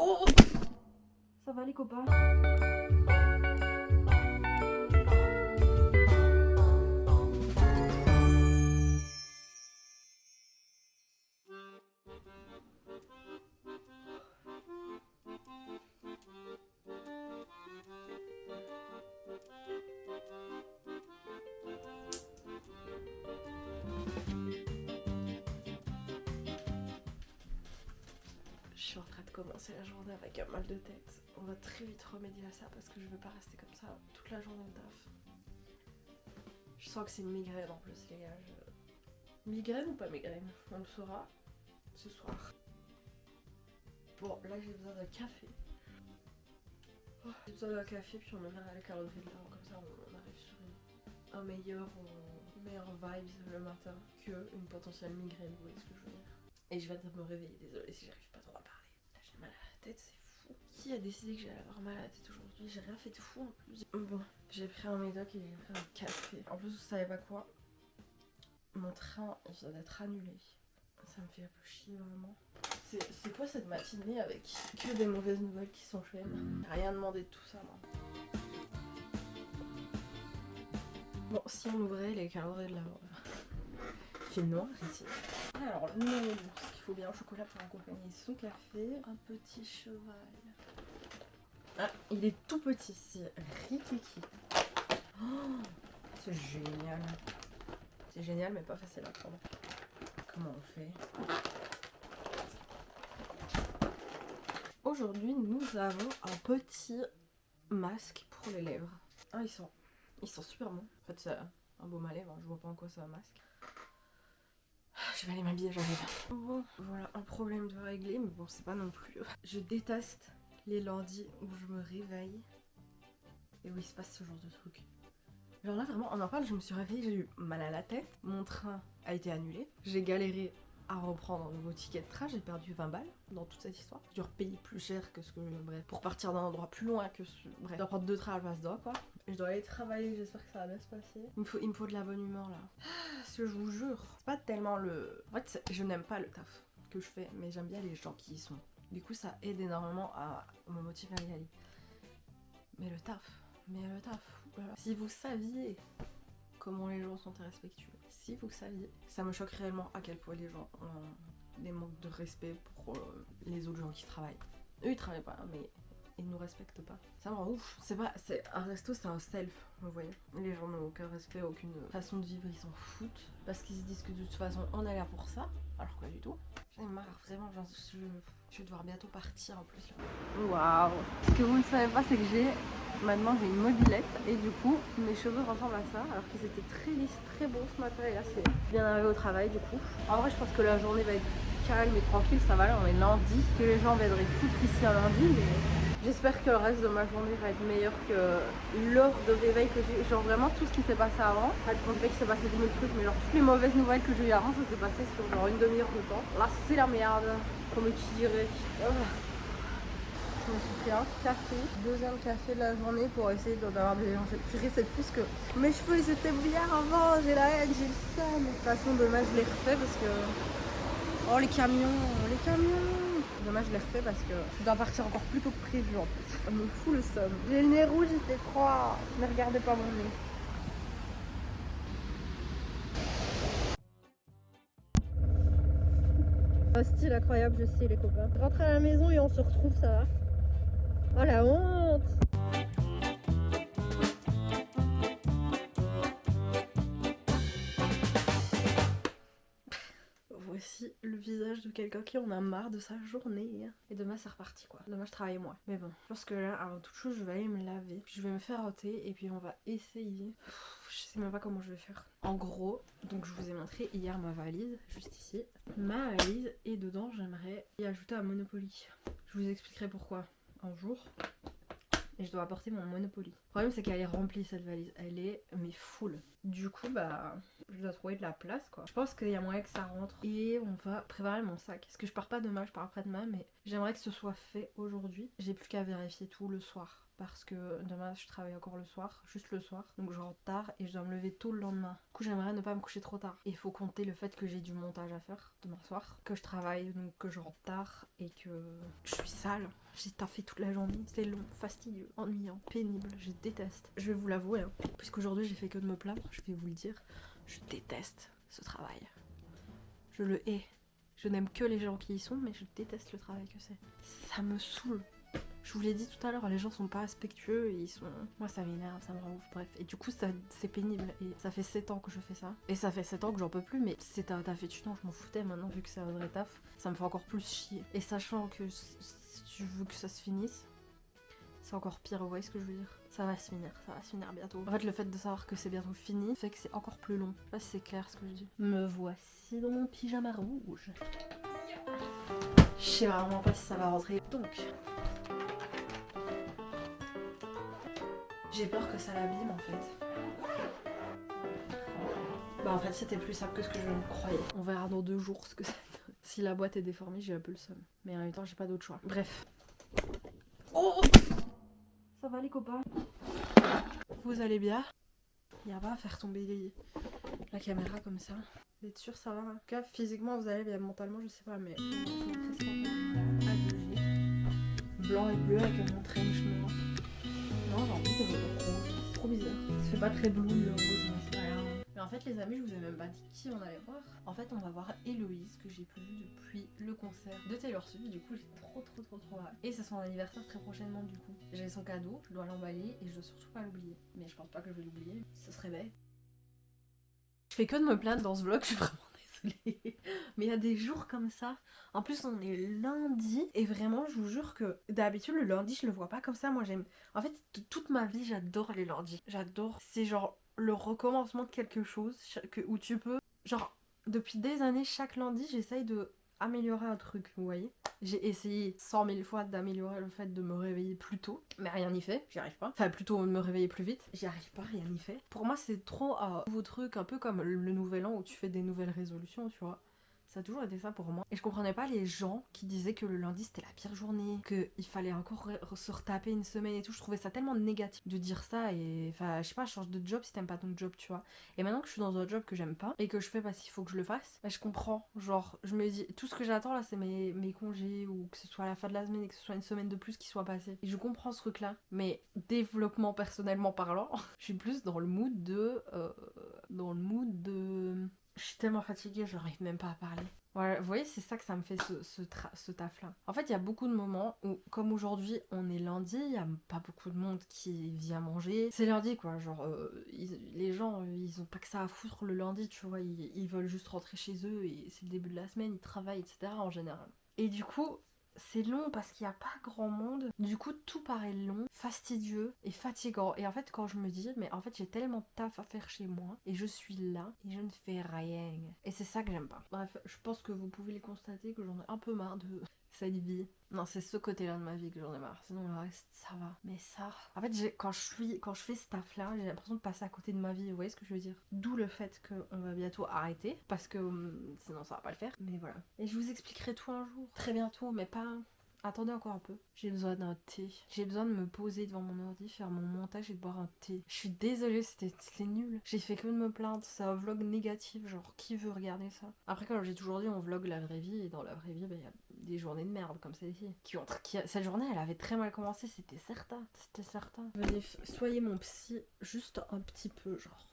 Oh, ça va les copains? Je suis en train de commencer la journée avec un mal de tête. On va très vite remédier à ça parce que je veux pas rester comme ça toute la journée de taf. Je sens que c'est une migraine en plus les gars. Migraine ou pas migraine? On le saura ce soir. Bon là j'ai besoin d'un café. Oh, j'ai besoin d'un café puis on verra la calendrier de l'heure. Comme ça on arrive sur un meilleur vibes le matin que une potentielle migraine, vous voyez ce que je veux dire. Et je viens de me réveiller, désolée si j'arrive pas trop à parler. Là, j'ai mal à la tête, c'est fou. Qui a décidé que j'allais avoir mal à la tête aujourd'hui? J'ai rien fait de fou en plus. Bon, j'ai pris un médoc et j'ai pris un café. En plus, vous savez pas quoi? Mon train, il vient d'être annulé. Ça me fait un peu chier vraiment. C'est quoi cette matinée avec que des mauvaises nouvelles qui s'enchaînent? J'ai rien demandé de tout ça, moi. Bon, si on ouvrait les calendriers de l'Avent. Il fait noir ici. Alors, non, ce qu'il faut bien, au chocolat pour accompagner son café. Un petit cheval. Ah, il est tout petit, c'est Rikiki. Oh, c'est génial. C'est génial, mais pas facile à prendre. Comment on fait? Aujourd'hui, nous avons un petit masque pour les lèvres. Ah, ils sont super bons. En fait, c'est un baume à lèvres, je vois pas en quoi c'est un masque. Je vais aller m'habiller, j'arrive. Bon, voilà un problème de régler, mais bon, c'est pas non plus. Je déteste les lundis où je me réveille et où il se passe ce genre de truc. Genre là, vraiment, on en parle, je me suis réveillée, j'ai eu mal à la tête. Mon train a été annulé. J'ai galéré à reprendre un nouveau ticket de train, j'ai perdu 20 balles dans toute cette histoire. Je dois repayer plus cher que ce que... Bref, pour partir d'un endroit plus loin que ce... Bref, je dois prendre 2 trains à la place d'un, quoi. Et je dois aller travailler, j'espère que ça va bien se passer. Il me faut de la bonne humeur, là. Parce que je vous jure, c'est pas tellement le... En fait, je n'aime pas le taf que je fais, mais j'aime bien les gens qui y sont. Du coup, ça aide énormément à me motiver à y aller. Mais le taf, voilà. Si vous saviez comment les gens sont irrespectueux, si vous saviez, ça me choque réellement à quel point les gens ont des manques de respect pour les autres gens qui travaillent. Eux ils travaillent pas, mais ils nous respectent pas. Ça me rend ouf. C'est un resto, c'est un self, vous voyez. Les gens n'ont aucun respect, aucune façon de vivre, ils s'en foutent. Parce qu'ils se disent que de toute façon on est là pour ça, alors que pas du tout. J'en ai marre, vraiment, je vais devoir bientôt partir en plus. Waouh. Ce que vous ne savez pas, c'est que maintenant j'ai une mobilette et du coup mes cheveux ressemblent à ça alors qu'ils étaient très lisses, très beaux ce matin et là c'est bien arrivé au travail du coup. En vrai je pense que la journée va être calme et tranquille, ça va, là on est lundi, que les gens viendraient foutre ici un lundi, mais j'espère que le reste de ma journée va être meilleur que l'heure de réveil que j'ai. Genre vraiment tout ce qui s'est passé avant, on dirait qu'il s'est passé 10 000 trucs, mais genre toutes les mauvaises nouvelles que j'ai eu avant, ça s'est passé sur genre une demi-heure de temps. Là c'est la merde, comme qui dirait. Je me suis pris un café, deuxième café de la journée pour essayer d'en avoir des délangés. Purée, c'est plus que mes cheveux ils étaient bien avant, j'ai la haine, j'ai le seum. De toute façon, dommage, je les refais parce que. Oh, les camions, les camions! Dommage, je les refais parce que je dois partir encore plus tôt que prévu en plus. Ça me fout le seum. J'ai le nez rouge, il fait froid. Ne regardez pas mon nez. Un style incroyable, je sais, les copains. Rentre à la maison et on se retrouve, ça va. Oh la honte! Voici le visage de quelqu'un qui en a marre de sa journée. Et demain c'est reparti quoi. Demain je travaille moins. Mais bon, je pense que là, avant toute chose, je vais aller me laver. Puis je vais me faire un thé et puis on va essayer. Je sais même pas comment je vais faire. En gros, donc je vous ai montré hier ma valise, juste ici. Ma valise et dedans j'aimerais y ajouter un Monopoly. Je vous expliquerai pourquoi un jour. Et je dois apporter mon Monopoly. Le problème c'est qu'elle est remplie cette valise. Elle est mais full. Du coup bah je dois trouver de la place quoi. Je pense qu'il y a moyen que ça rentre. Et on va préparer mon sac. Parce que je pars pas demain, je pars après-demain, mais j'aimerais que ce soit fait aujourd'hui. J'ai plus qu'à vérifier tout le soir. Parce que demain je travaille encore le soir, juste le soir. Donc je rentre tard et je dois me lever tôt le lendemain. Du coup j'aimerais ne pas me coucher trop tard. Et il faut compter le fait que j'ai du montage à faire demain soir. Que je travaille, donc que je rentre tard et que je suis sale. J'ai taffé toute la journée, c'est long, fastidieux, ennuyant, pénible, je déteste. Je vais vous l'avouer, hein, puisqu'aujourd'hui j'ai fait que de me plaindre, je vais vous le dire, je déteste ce travail. Je le hais. Je n'aime que les gens qui y sont, mais je déteste le travail que c'est. Ça me saoule. Je vous l'ai dit tout à l'heure, les gens sont pas respectueux et ils sont... Moi ça m'énerve, ça me rend ouf, bref. Et du coup c'est pénible et ça fait 7 ans que je fais ça. Et ça fait 7 ans que j'en peux plus, mais c'est un taf étudiant, je m'en foutais maintenant vu que c'est un vrai taf. Ça me fait encore plus chier. Et sachant que si tu veux que ça se finisse, c'est encore pire, vous voyez ce que je veux dire? Ça va se finir bientôt. En fait le fait de savoir que c'est bientôt fini fait que c'est encore plus long. Je sais pas si c'est clair ce que je dis. Me voici dans mon pyjama rouge. Je sais vraiment pas si ça va rentrer. Donc... j'ai peur que ça l'abîme en fait. Bah en fait c'était plus simple que ce que je ne croyais. On verra dans 2 jours ce que ça donne. Si la boîte est déformée j'ai un peu le seum. Mais en même temps j'ai pas d'autre choix. Bref. Oh, ça va les copains? Vous allez bien? Il y a pas à faire tomber la caméra comme ça. Vous êtes sûr ça va? En tout cas physiquement vous allez bien, mentalement je sais pas mais... blanc et bleu avec mon trench noir. Non, j'ai envie de rose, c'est trop bizarre. Ça fait pas très blue le rose, mais c'est pas grave. Mais en fait, les amis, je vous ai même pas dit qui on allait voir. En fait, on va voir Héloïse, que j'ai plus vue depuis le concert de Taylor Swift. Du coup, j'ai trop hâte. Et c'est son anniversaire très prochainement, du coup. J'ai son cadeau, je dois l'emballer et je dois surtout pas l'oublier. Mais je pense pas que je vais l'oublier, ce serait bête. Je fais que de me plaindre dans ce vlog, je suis vraiment désolée. Mais il y a des jours comme ça. En plus, on est lundi. Et vraiment, je vous jure que d'habitude, le lundi, je le vois pas comme ça. Moi, j'aime. En fait, toute ma vie, j'adore les lundis. J'adore. C'est genre le recommencement de quelque chose où tu peux. Genre, depuis des années, chaque lundi, j'essaye de améliorer un truc, vous voyez. J'ai essayé 100 000 fois d'améliorer le fait de me réveiller plus tôt, mais rien n'y fait, j'y arrive pas. Enfin, plutôt me réveiller plus vite, j'y arrive pas, rien n'y fait. Pour moi, c'est trop un nouveau truc, un peu comme le nouvel an où tu fais des nouvelles résolutions, tu vois. Ça a toujours été ça pour moi. Et je comprenais pas les gens qui disaient que le lundi c'était la pire journée, qu'il fallait encore se retaper une semaine et tout. Je trouvais ça tellement négatif de dire ça et enfin, je sais pas, change de job si t'aimes pas ton job, tu vois. Et maintenant que je suis dans un job que j'aime pas et que je fais parce qu'il faut que je le fasse, bah, je comprends. Genre, je me dis, tout ce que j'attends là c'est mes congés ou que ce soit à la fin de la semaine et que ce soit une semaine de plus qui soit passée. Et je comprends ce truc là. Mais développement personnellement parlant, je suis plus dans le mood de. Je suis tellement fatiguée, je n'arrive même pas à parler. Voilà, vous voyez, c'est ça que ça me fait ce taf-là. En fait, il y a beaucoup de moments où, comme aujourd'hui, on est lundi, il n'y a pas beaucoup de monde qui vient manger. C'est lundi, quoi. Genre, les gens, ils ont pas que ça à foutre le lundi, tu vois. Ils veulent juste rentrer chez eux et c'est le début de la semaine, ils travaillent, etc. en général. Et du coup... c'est long parce qu'il n'y a pas grand monde. Du coup, tout paraît long, fastidieux et fatigant. Et en fait, quand je me dis, mais en fait, j'ai tellement de taf à faire chez moi et je suis là et je ne fais rien. Et c'est ça que j'aime pas. Bref, je pense que vous pouvez le constater que j'en ai un peu marre de cette vie. Non, c'est ce côté-là de ma vie que j'en ai marre. Sinon, le reste, ça va. Mais ça... En fait, quand je fais ce taf-là, j'ai l'impression de passer à côté de ma vie. Vous voyez ce que je veux dire? D'où le fait qu'on va bientôt arrêter. Parce que sinon, ça va pas le faire. Mais voilà. Et je vous expliquerai tout un jour. Très bientôt, mais pas... Attendez encore un peu. J'ai besoin d'un thé. J'ai besoin de me poser devant mon ordi, faire mon montage et de boire un thé. Je suis désolée, c'était nul. J'ai fait que de me plaindre. C'est un vlog négatif. Genre, qui veut regarder ça? Après, comme j'ai toujours dit, on vlog la vraie vie. Et dans la vraie vie, il y a des journées de merde comme celle-ci. Cette journée, elle avait très mal commencé. C'était certain. Venez, soyez mon psy juste un petit peu, genre.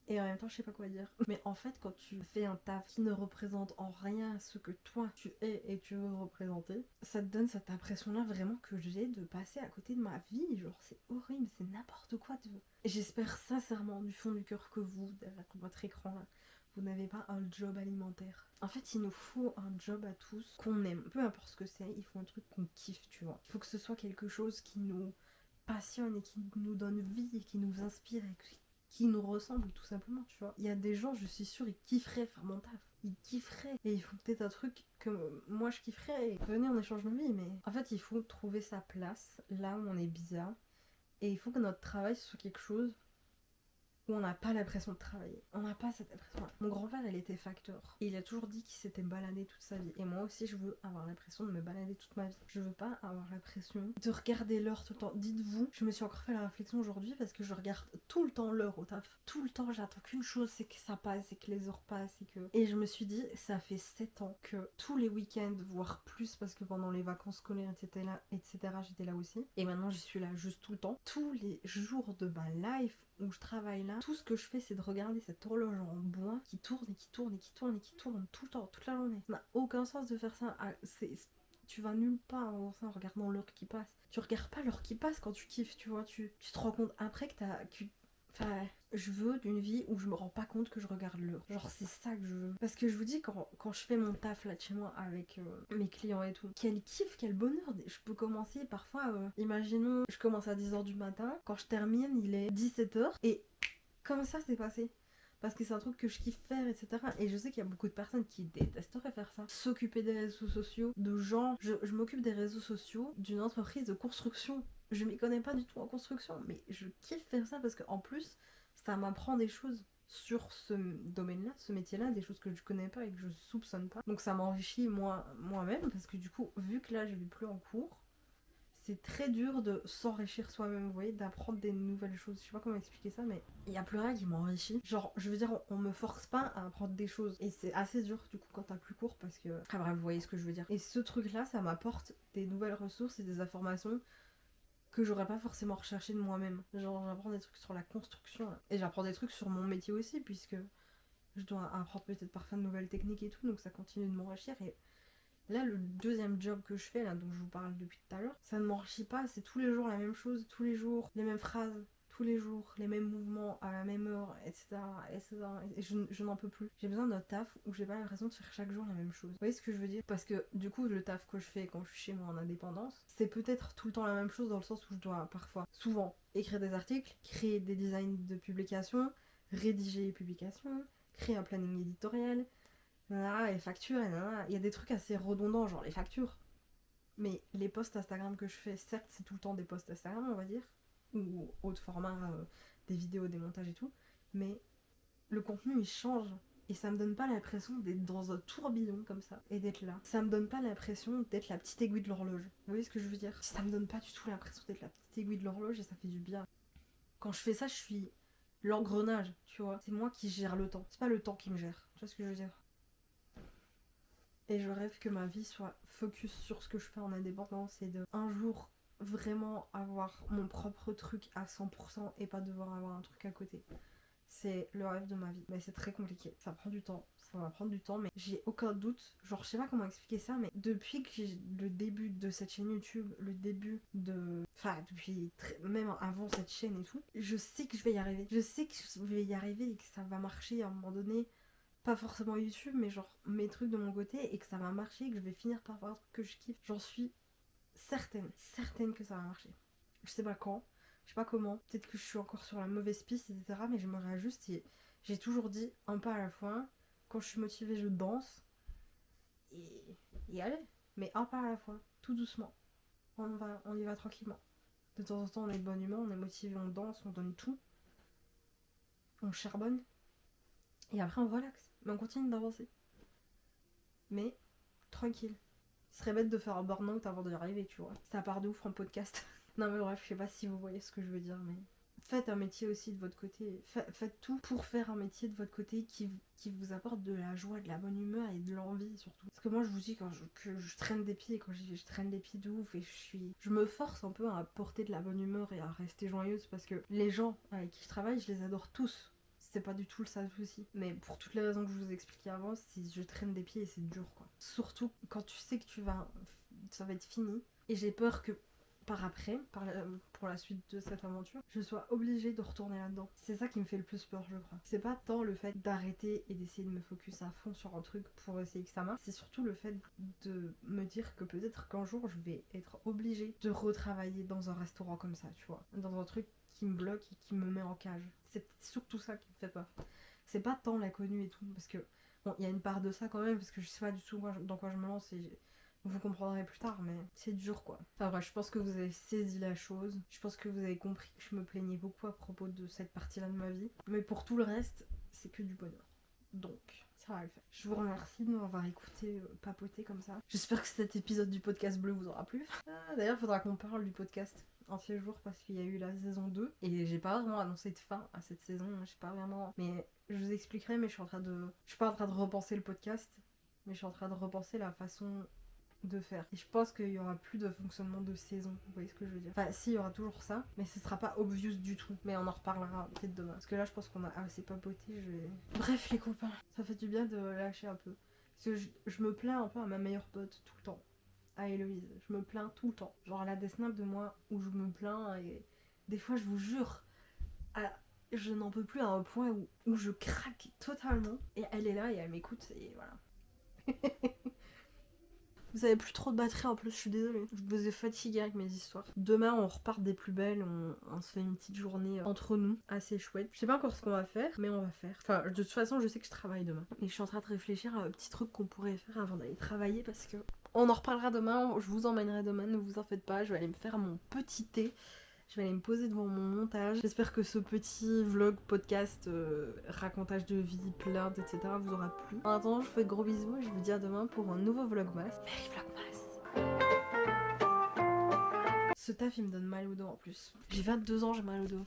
Et en même temps, je sais pas quoi dire. Mais en fait, quand tu fais un taf qui ne représente en rien ce que toi tu es et tu veux représenter, ça te donne cette impression-là vraiment que j'ai de passer à côté de ma vie. Genre, c'est horrible, c'est n'importe quoi. Et j'espère sincèrement du fond du cœur que vous, derrière votre écran là, vous n'avez pas un job alimentaire. En fait, il nous faut un job à tous qu'on aime. Peu importe ce que c'est, il faut un truc qu'on kiffe, tu vois. Il faut que ce soit quelque chose qui nous passionne et qui nous donne vie et qui nous inspire et qui nous ressemble tout simplement, tu vois. Il y a des gens, je suis sûre, ils kifferaient faire mon taf. Ils kifferaient. Et il faut peut-être un truc que moi je kifferais. Et venez, on échange nos vies. Mais en fait, il faut trouver sa place là où on est bien. Et il faut que notre travail soit quelque chose où on n'a pas l'impression de travailler. On n'a pas cette impression. Mon grand-père, il était facteur. Et il a toujours dit qu'il s'était baladé toute sa vie. Et moi aussi, je veux avoir l'impression de me balader toute ma vie. Je veux pas avoir l'impression de regarder l'heure tout le temps. Dites-vous, je me suis encore fait la réflexion aujourd'hui parce que je regarde tout le temps l'heure au taf. Tout le temps, j'attends qu'une chose, c'est que ça passe, c'est que les heures passent. Et je me suis dit, ça fait 7 ans que tous les week-ends, voire plus, parce que pendant les vacances scolaires, etc., j'étais là aussi. Et maintenant, j'y suis là juste tout le temps. Tous les jours de ma life où je travaille là, tout ce que je fais, c'est de regarder cette horloge en bois qui tourne et qui tourne et qui tourne et qui tourne tout le temps, toute la journée. Ça n'a aucun sens de faire ça. Tu vas nulle part en regardant l'heure qui passe. Tu regardes pas l'heure qui passe quand tu kiffes, tu vois. Tu te rends compte après que Enfin, je veux d'une vie où je me rends pas compte que je regarde l'heure. Genre, c'est ça que je veux. Parce que je vous dis, quand je fais mon taf là de chez moi avec mes clients et tout, quel kiff, quel bonheur. Je peux commencer parfois, imaginons, je commence à 10h du matin, quand je termine, il est 17h, et comme ça, c'est passé. Parce que c'est un truc que je kiffe faire, etc. Et je sais qu'il y a beaucoup de personnes qui détesteraient faire ça. S'occuper des réseaux sociaux, de gens. Je m'occupe des réseaux sociaux d'une entreprise de construction. Je m'y connais pas du tout en construction, mais je kiffe faire ça parce qu'en plus, ça m'apprend des choses sur ce domaine-là, ce métier-là, des choses que je connais pas et que je soupçonne pas. Donc ça m'enrichit moi-même parce que du coup, vu que là je vis plus en cours, c'est très dur de s'enrichir soi-même, vous voyez, d'apprendre des nouvelles choses. Je sais pas comment expliquer ça, mais il y a plus rien qui m'enrichit. Genre, je veux dire, on me force pas à apprendre des choses. Et c'est assez dur, du coup, quand t'as plus cours, parce que... Enfin bref, vous voyez ce que je veux dire. Et ce truc-là, ça m'apporte des nouvelles ressources et des informations que j'aurais pas forcément recherché de moi-même. Genre, j'apprends des trucs sur la construction, là. Et j'apprends des trucs sur mon métier aussi, puisque je dois apprendre peut-être parfois de nouvelles techniques et tout, donc ça continue de m'enrichir. Et là, le deuxième job que je fais, là, dont je vous parle depuis tout à l'heure, ça ne m'enrichit pas, c'est tous les jours la même chose, tous les jours les mêmes phrases, tous les jours les mêmes mouvements à la même heure, etc. Et je n'en peux plus. J'ai besoin d'un taf où j'ai pas l'impression de faire chaque jour la même chose. Vous voyez ce que je veux dire? Parce que du coup, le taf que je fais quand je suis chez moi en indépendance, c'est peut-être tout le temps la même chose dans le sens où je dois parfois, souvent, écrire des articles, créer des designs de publication, rédiger les publications, créer un planning éditorial, les factures, il y a des trucs assez redondants, genre les factures. Mais les posts Instagram que je fais, certes, c'est tout le temps des posts Instagram, on va dire, ou autre format, des vidéos, des montages et tout, mais le contenu il change. Et ça me donne pas l'impression d'être dans un tourbillon comme ça et d'être là. Ça me donne pas l'impression d'être la petite aiguille de l'horloge. Vous voyez ce que je veux dire? Ça me donne pas du tout l'impression d'être la petite aiguille de l'horloge et ça fait du bien. Quand je fais ça, je suis l'engrenage, tu vois. C'est moi qui gère le temps. C'est pas le temps qui me gère. Tu vois ce que je veux dire? Et je rêve que ma vie soit focus sur ce que je fais en indépendance et de un jour vraiment avoir mon propre truc à 100% et pas devoir avoir un truc à côté. C'est le rêve de ma vie. Mais c'est très compliqué. Ça prend du temps. Ça va prendre du temps, mais j'ai aucun doute. Genre, je sais pas comment expliquer ça, mais depuis que j'ai le début de cette chaîne YouTube, le début de... Enfin, depuis même avant cette chaîne et tout, je sais que je vais y arriver. Je sais que je vais y arriver et que ça va marcher à un moment donné. Pas forcément YouTube, mais genre mes trucs de mon côté et que ça va marcher, que je vais finir par faire un truc que je kiffe. J'en suis certaine que ça va marcher. Je sais pas quand, je sais pas comment, peut-être que je suis encore sur la mauvaise piste, etc. Mais je me réajuste et j'ai toujours dit un pas à la fois. Quand je suis motivée, je danse et allez, mais un pas à la fois, tout doucement. On y va tranquillement. De temps en temps, on est de bonne humeur, on est motivé, on danse, on donne tout, on charbonne et après on relaxe. Mais on continue d'avancer. Mais tranquille. Ce serait bête de faire un burn-out avant d'y arriver, tu vois. Ça part de ouf en podcast. Non mais bref, je sais pas si vous voyez ce que je veux dire, mais... Faites un métier aussi de votre côté. Faites tout pour faire un métier de votre côté qui vous apporte de la joie, de la bonne humeur et de l'envie surtout. Parce que moi je vous dis, que je traîne des pieds, quand je traîne des pieds de ouf et je me force un peu à apporter de la bonne humeur et à rester joyeuse parce que les gens avec qui je travaille, je les adore tous. C'est pas du tout ça le souci. Mais pour toutes les raisons que je vous ai expliquées avant, si je traîne des pieds et c'est dur quoi. Surtout quand tu sais que ça va être fini. Et j'ai peur que par après, pour la suite de cette aventure, je sois obligée de retourner là-dedans. C'est ça qui me fait le plus peur, je crois. C'est pas tant le fait d'arrêter et d'essayer de me focus à fond sur un truc pour essayer que ça marche, c'est surtout le fait de me dire que peut-être qu'un jour je vais être obligée de retravailler dans un restaurant comme ça, tu vois. Dans un truc qui me bloque et qui me met en cage. C'est surtout ça qui me fait peur. C'est pas tant l'inconnu et tout, parce que bon, il y a une part de ça quand même, parce que je sais pas du tout dans quoi je me lance et Vous comprendrez plus tard, mais c'est dur quoi. Enfin bref, je pense que vous avez saisi la chose. Je pense que vous avez compris que je me plaignais beaucoup à propos de cette partie-là de ma vie. Mais pour tout le reste, c'est que du bonheur. Donc, ça va le faire. Je vous remercie de m'avoir écouté papoter comme ça. J'espère que cet épisode du podcast bleu vous aura plu. D'ailleurs, il faudra qu'on parle du podcast un séjour parce qu'il y a eu la saison 2 et j'ai pas vraiment annoncé de fin à cette saison. J'ai pas vraiment. Mais je vous expliquerai, mais je suis pas en train de repenser le podcast, mais je suis en train de repenser la façon de faire. Et je pense qu'il y aura plus de fonctionnement de saison, vous voyez ce que je veux dire. Enfin, si, il y aura toujours ça, mais ce sera pas obvious du tout. Mais on en reparlera peut-être demain. Parce que là, je pense qu'on a assez papoté, je vais... Bref, les copains, ça fait du bien de lâcher un peu. Parce que je me plains un peu à ma meilleure pote tout le temps. À Héloïse. Je me plains tout le temps. Genre, elle a des snaps de moi où je me plains et des fois, je vous jure, je n'en peux plus à un point où je craque totalement. Et elle est là et elle m'écoute et voilà. Vous avez plus trop de batterie en plus, je suis désolée. Je vous ai fatigué avec mes histoires. Demain, on repart des plus belles, on se fait une petite journée entre nous, assez chouette. Je sais pas encore ce qu'on va faire, mais on va faire. Enfin, de toute façon, je sais que je travaille demain. Et je suis en train de réfléchir à un petit truc qu'on pourrait faire avant d'aller travailler parce que... On en reparlera demain, je vous emmènerai demain, ne vous en faites pas. Je vais aller me faire mon petit thé. Je vais aller me poser devant mon montage. J'espère que ce petit vlog, podcast, racontage de vie, plainte, etc. vous aura plu. En attendant, je vous fais de gros bisous et je vous dis à demain pour un nouveau vlogmas. Merry vlogmas. Ce taf, il me donne mal au dos en plus. J'ai 22 ans, j'ai mal au dos.